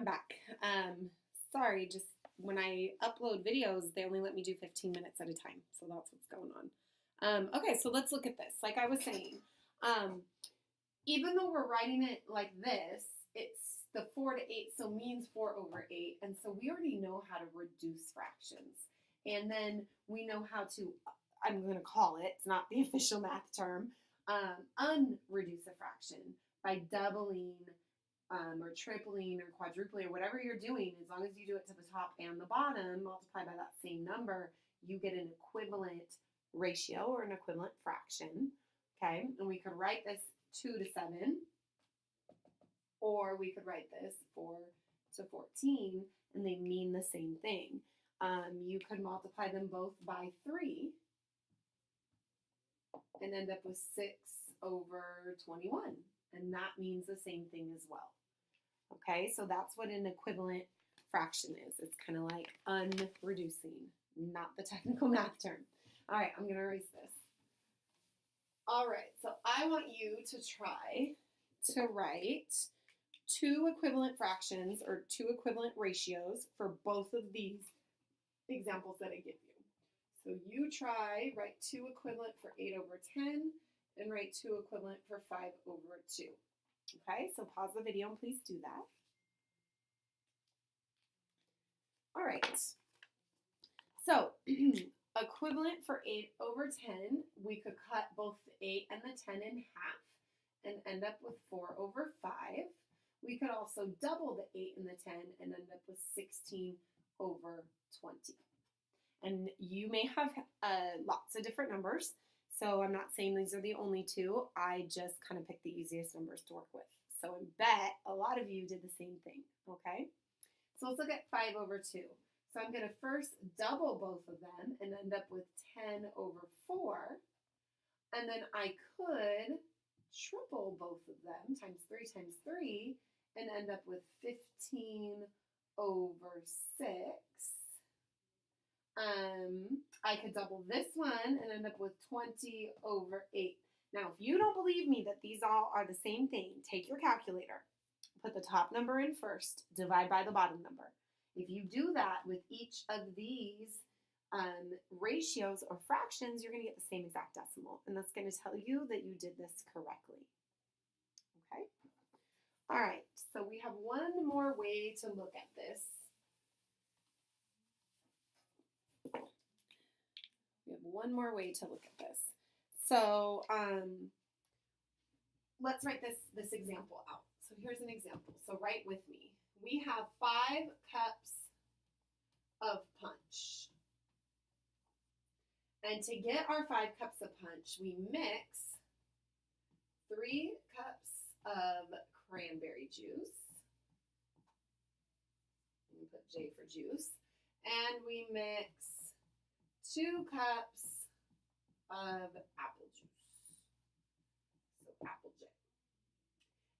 I'm back. Sorry, just when I upload videos, they only let me do 15 minutes at a time. So that's what's going on. Okay, so let's look at this. Like I was saying, even though we're writing it like this, it's the 4 to 8, so means 4 over 8. And so we already know how to reduce fractions. And then we know how to, I'm going to call it, it's not the official math term, unreduce a fraction by doubling or tripling or quadrupling or whatever you're doing. As long as you do it to the top and the bottom, multiply by that same number, you get an equivalent ratio or an equivalent fraction. Okay, and we could write this 2 to 7, or we could write this 4 to 14, and they mean the same thing. You could multiply them both by 3 and end up with 6 over 21, and that means the same thing as well. Okay, so that's what an equivalent fraction is. It's kind of like unreducing, not the technical math term. All right, I'm going to erase this. All right, so I want you to try to write 2 equivalent fractions or 2 equivalent ratios for both of these examples that I give you. So you try, write 2 equivalent for 8 over 10 and write 2 equivalent for 5 over 2. Okay, so pause the video and please do that. All right, so equivalent for 8 over 10, we could cut both the 8 and the 10 in half and end up with 4 over 5. We could also double the 8 and the 10 and end up with 16 over 20. And you may have lots of different numbers, so I'm not saying these are the only 2. I just kind of picked the easiest numbers to work with. So I bet a lot of you did the same thing, okay? So let's look at 5 over 2. So I'm going to first double both of them and end up with 10 over 4. And then I could triple both of them, times 3, and end up with 15 over 6. I could double this one and end up with 20 over 8. Now, if you don't believe me that these all are the same thing, take your calculator, put the top number in first, divide by the bottom number. If you do that with each of these ratios or fractions, you're going to get the same exact decimal, and that's going to tell you that you did this correctly. Okay? All right, so we have one more way to look at this. We have one more way to look at this. So let's write this example out. So here's an example. So write with me. We have 5 cups of punch. And to get our 5 cups of punch, we mix 3 cups of cranberry juice. We put J for juice. And we mix 2 cups of apple juice. So apple J.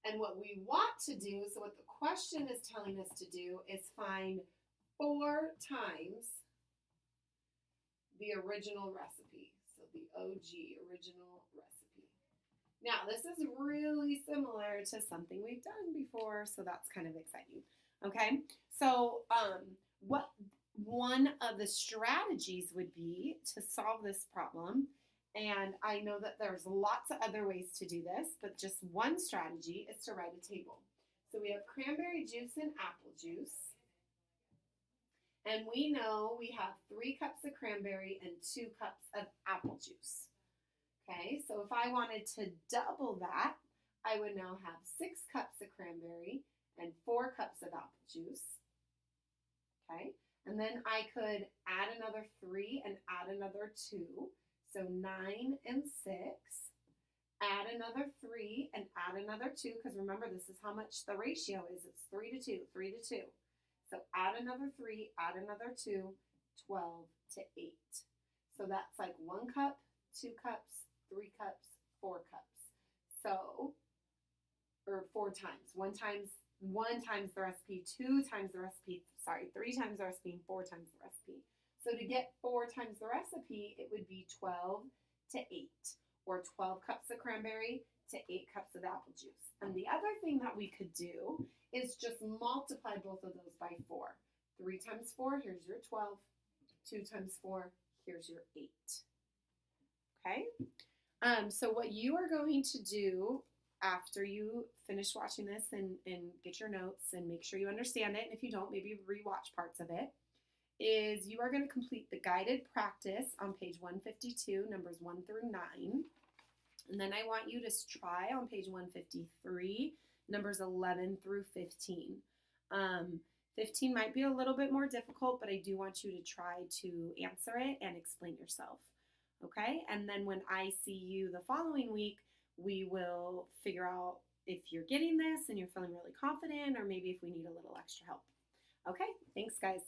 And what we want to do, so what the question is telling us to do, is find 4 times the original recipe. So the OG, original recipe. Now, this is really similar to something we've done before, so that's kind of exciting. Okay, so what one of the strategies would be to solve this problem, and I know that there's lots of other ways to do this, but just one strategy is to write a table. So we have cranberry juice and apple juice, and we know we have 3 cups of cranberry and 2 cups of apple juice. Okay, so if I wanted to double that, I would now have 6 cups of cranberry and 4 cups of apple juice. Okay, and then I could add another 3 and add another 2. So 9 and 6. Add another 3 and add another 2, because remember, this is how much the ratio is. It's 3 to 2, 3 to 2. So add another 3, add another 2, 12 to 8. So that's like 1 cup, 2 cups, 3 cups, 4 cups. So, or 4 times. 1 times the recipe, 2 times the recipe, 3 times the recipe, and 4 times the recipe. So to get 4 times the recipe, it would be 12 to 8, or 12 cups of cranberry to 8 cups of apple juice. And the other thing that we could do is just multiply both of those by 4. 3 times 4, here's your 12. 2 times 4, here's your 8. Okay? So what you are going to do after you finish watching this and get your notes and make sure you understand it, and if you don't, maybe rewatch parts of it, is you are going to complete the guided practice on page 152, numbers 1 through 9. And then I want you to try on page 153, numbers 11 through 15. 15 might be a little bit more difficult, but I do want you to try to answer it and explain yourself. Okay? And then when I see you the following week, we will figure out if you're getting this and you're feeling really confident, or maybe if we need a little extra help. Okay? Thanks, guys.